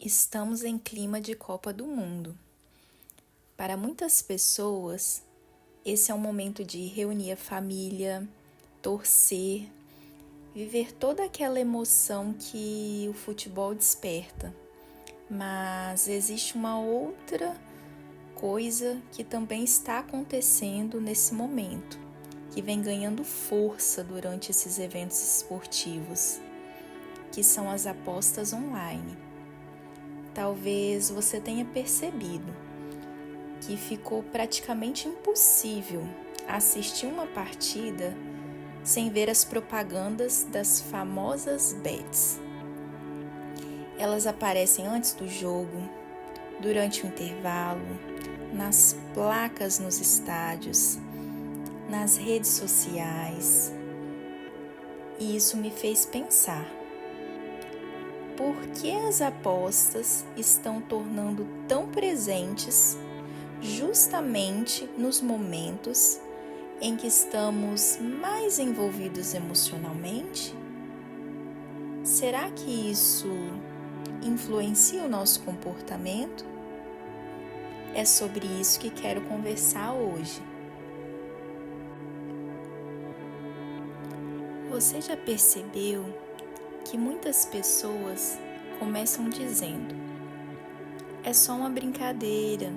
Estamos em clima de Copa do Mundo. Para muitas pessoas, esse é um momento de reunir a família, torcer, viver toda aquela emoção que o futebol desperta. Mas existe uma outra coisa que também está acontecendo nesse momento, que vem ganhando força durante esses eventos esportivos, que são as apostas online. Talvez você tenha percebido que ficou praticamente impossível assistir uma partida sem ver as propagandas das famosas bets. Elas aparecem antes do jogo, durante o intervalo, nas placas nos estádios, nas redes sociais. E isso me fez pensar: por que as apostas estão tornando tão presentes justamente nos momentos em que estamos mais envolvidos emocionalmente? Será que isso influencia o nosso comportamento? É sobre isso que quero conversar hoje. Você já percebeu que muitas pessoas começam dizendo: é só uma brincadeira,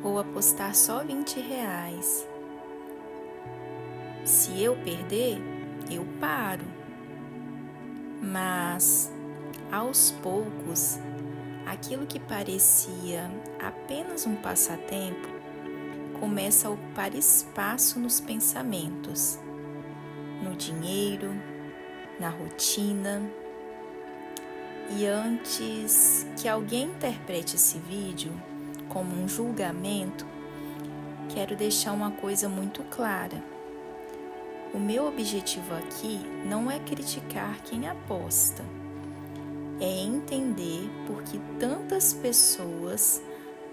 vou apostar só R$20. Se eu perder, eu paro. Mas, aos poucos, aquilo que parecia apenas um passatempo começa a ocupar espaço nos pensamentos, no dinheiro, na rotina. E antes que alguém interprete esse vídeo como um julgamento, quero deixar uma coisa muito clara. O meu objetivo aqui não é criticar quem aposta, é entender por que tantas pessoas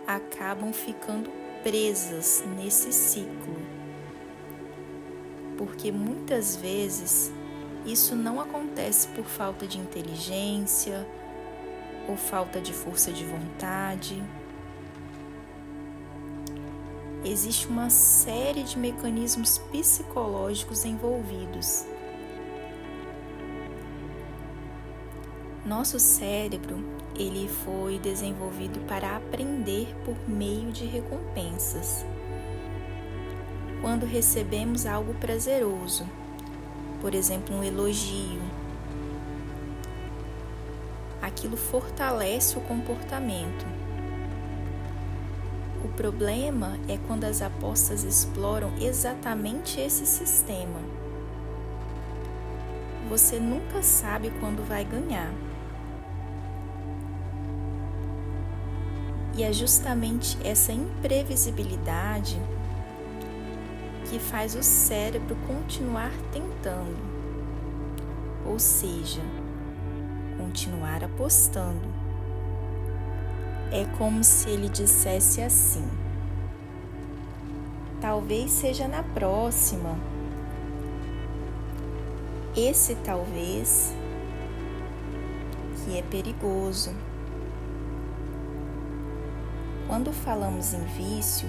acabam ficando presas nesse ciclo. Porque muitas vezes isso não acontece por falta de inteligência ou falta de força de vontade. Existe uma série de mecanismos psicológicos envolvidos. Nosso cérebro, ele foi desenvolvido para aprender por meio de recompensas. Quando recebemos algo prazeroso, por exemplo, um elogio, aquilo fortalece o comportamento. O problema é quando as apostas exploram exatamente esse sistema. Você nunca sabe quando vai ganhar. E é justamente essa imprevisibilidade que faz o cérebro continuar tentando, ou seja, continuar apostando. É como se ele dissesse assim: talvez seja na próxima. Esse talvez que é perigoso. Quando falamos em vício,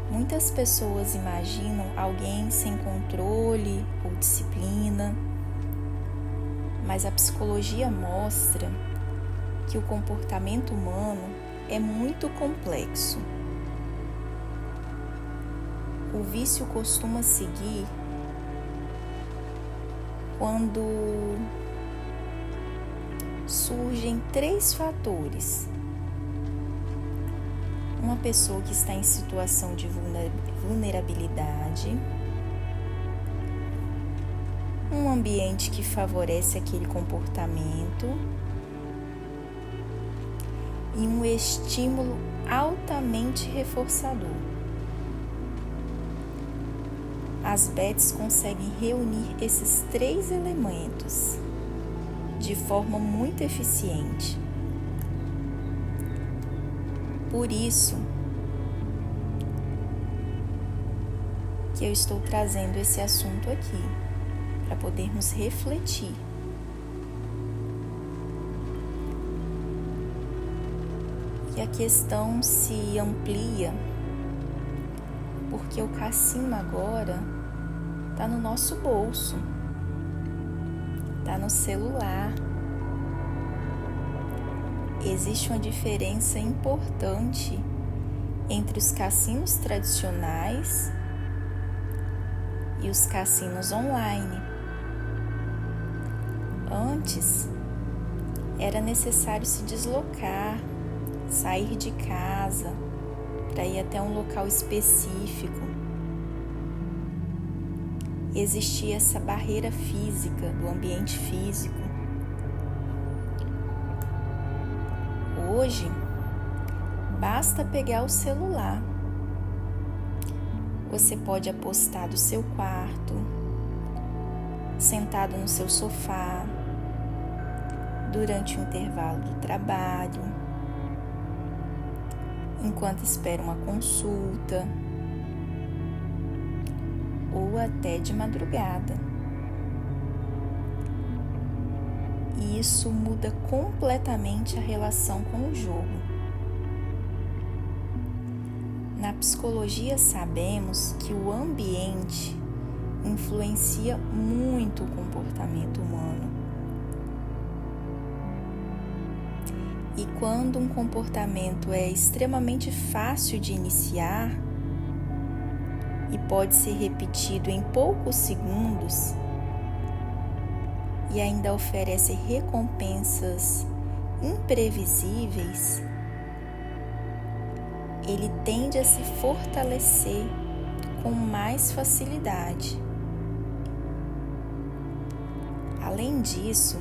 muitas pessoas imaginam alguém sem controle ou disciplina, mas a psicologia mostra que o comportamento humano é muito complexo. O vício costuma seguir quando surgem 3 fatores. Uma pessoa que está em situação de vulnerabilidade, um ambiente que favorece aquele comportamento e um estímulo altamente reforçador. As bets conseguem reunir esses 3 elementos de forma muito eficiente. Por isso que eu estou trazendo esse assunto aqui, para podermos refletir. E a questão se amplia porque o cassino agora está no nosso bolso, está no celular. Existe uma diferença importante entre os cassinos tradicionais e os cassinos online. Antes, era necessário se deslocar, sair de casa para ir até um local específico. Existia essa barreira física, do ambiente físico. Hoje, basta pegar o celular. Você pode apostar do seu quarto, sentado no seu sofá, durante o intervalo do trabalho, enquanto espera uma consulta, ou até de madrugada. E isso muda completamente a relação com o jogo. Na psicologia sabemos que o ambiente influencia muito o comportamento humano. E quando um comportamento é extremamente fácil de iniciar e pode ser repetido em poucos segundos e ainda oferece recompensas imprevisíveis, ele tende a se fortalecer com mais facilidade. Além disso,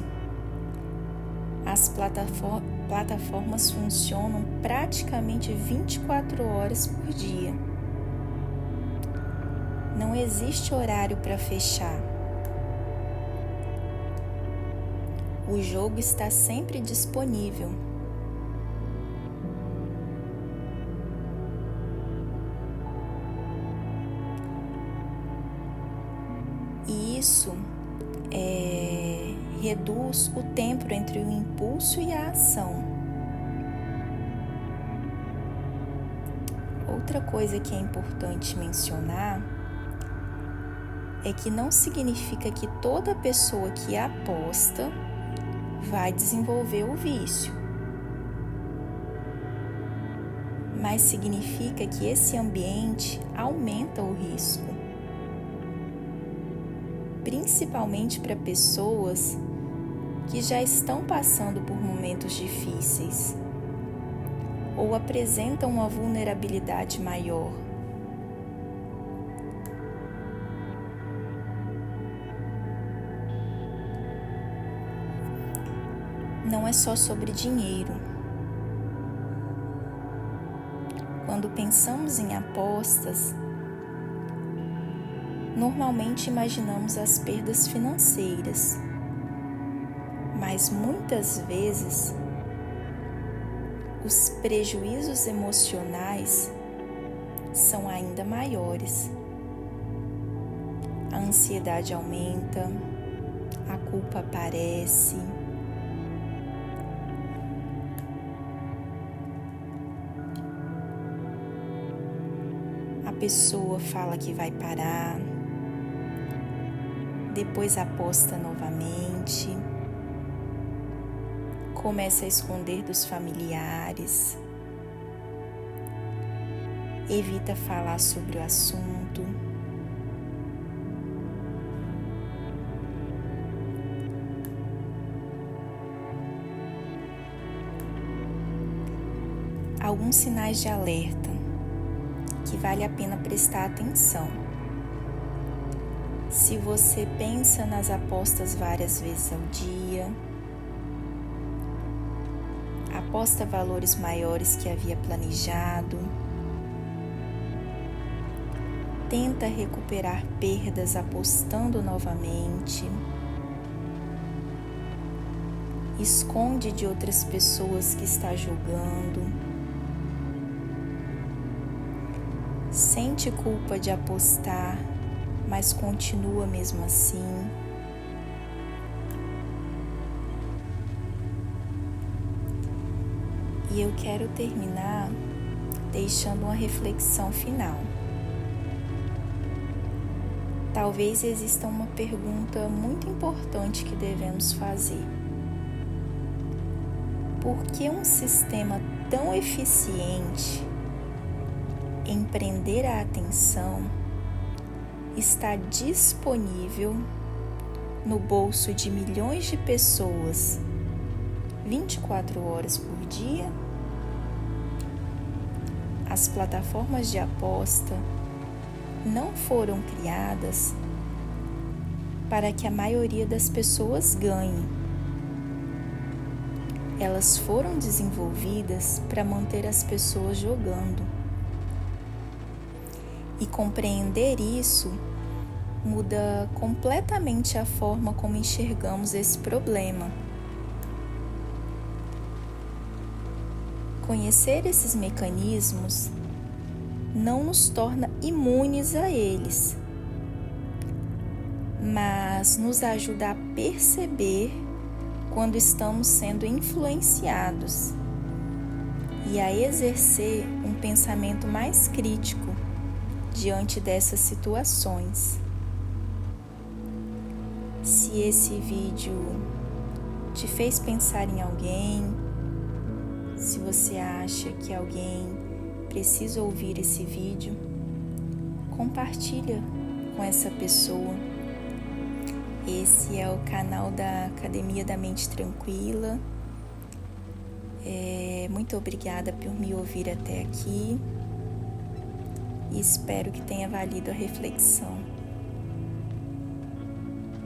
as plataformas funcionam praticamente 24 horas por dia. Não existe horário para fechar. O jogo está sempre disponível. E isso reduz o tempo entre o impulso e a ação. Outra coisa que é importante mencionar é que não significa que toda pessoa que aposta vai desenvolver o vício, mas significa que esse ambiente aumenta o risco, principalmente para pessoas que já estão passando por momentos difíceis ou apresentam uma vulnerabilidade maior. Não é só sobre dinheiro. Quando pensamos em apostas, normalmente imaginamos as perdas financeiras, mas muitas vezes os prejuízos emocionais são ainda maiores. A ansiedade aumenta, a culpa aparece. A pessoa fala que vai parar, depois aposta novamente, começa a esconder dos familiares, evita falar sobre o assunto. Alguns sinais de alerta que vale a pena prestar atenção. Se você pensa nas apostas várias vezes ao dia, aposta valores maiores que havia planejado, tenta recuperar perdas apostando novamente, esconde de outras pessoas que está jogando, sente culpa de apostar, mas continua mesmo assim. E eu quero terminar deixando uma reflexão final. Talvez exista uma pergunta muito importante que devemos fazer. Por que um sistema tão eficiente em prender a atenção está disponível no bolso de milhões de pessoas 24 horas por dia? As plataformas de aposta não foram criadas para que a maioria das pessoas ganhe. Elas foram desenvolvidas para manter as pessoas jogando. E compreender isso muda completamente a forma como enxergamos esse problema. Conhecer esses mecanismos não nos torna imunes a eles, mas nos ajuda a perceber quando estamos sendo influenciados e a exercer um pensamento mais crítico diante dessas situações. Se esse vídeo te fez pensar em alguém, se você acha que alguém precisa ouvir esse vídeo, compartilha com essa pessoa. Esse é o canal da Academia da Mente Tranquila. Muito obrigada por me ouvir até aqui e espero que tenha valido a reflexão.